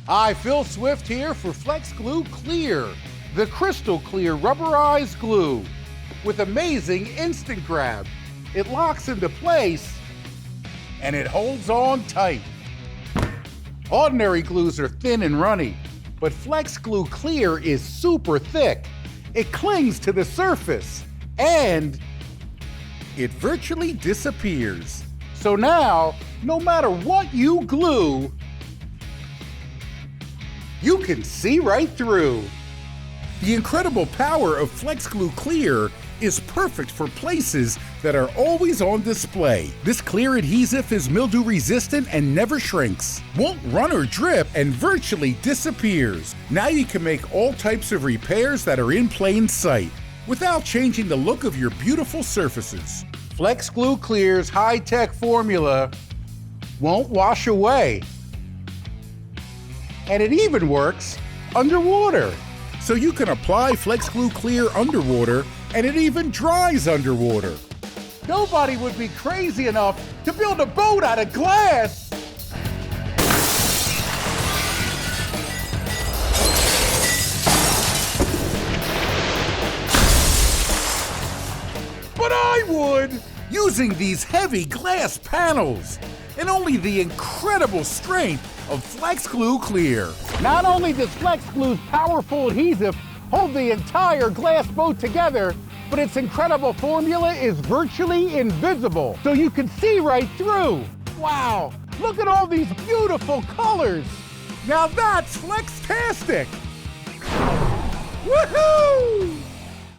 Hi, Phil Swift here for Flex Glue Clear, the crystal clear rubberized glue with amazing instant grab. It locks into place and it holds on tight. Ordinary glues are thin and runny, but Flex Glue Clear is super thick. It clings to the surface and it virtually disappears. So now, no matter what you glue, you can see right through. The incredible power of Flex Glue Clear is perfect for places that are always on display. This clear adhesive is mildew resistant and never shrinks, won't run or drip, and virtually disappears. Now you can make all types of repairs that are in plain sight without changing the look of your beautiful surfaces. Flex Glue Clear's high-tech formula won't wash away. And it even works underwater. So you can apply Flex Glue Clear underwater, and it even dries underwater. Nobody would be crazy enough to build a boat out of glass. But I would, using these heavy glass panels and only the incredible strength of Flex Glue Clear. Not only does Flex Glue's powerful adhesive hold the entire glass boat together, but its incredible formula is virtually invisible, so you can see right through. Wow, look at all these beautiful colors. Now that's Flex-tastic. Woohoo!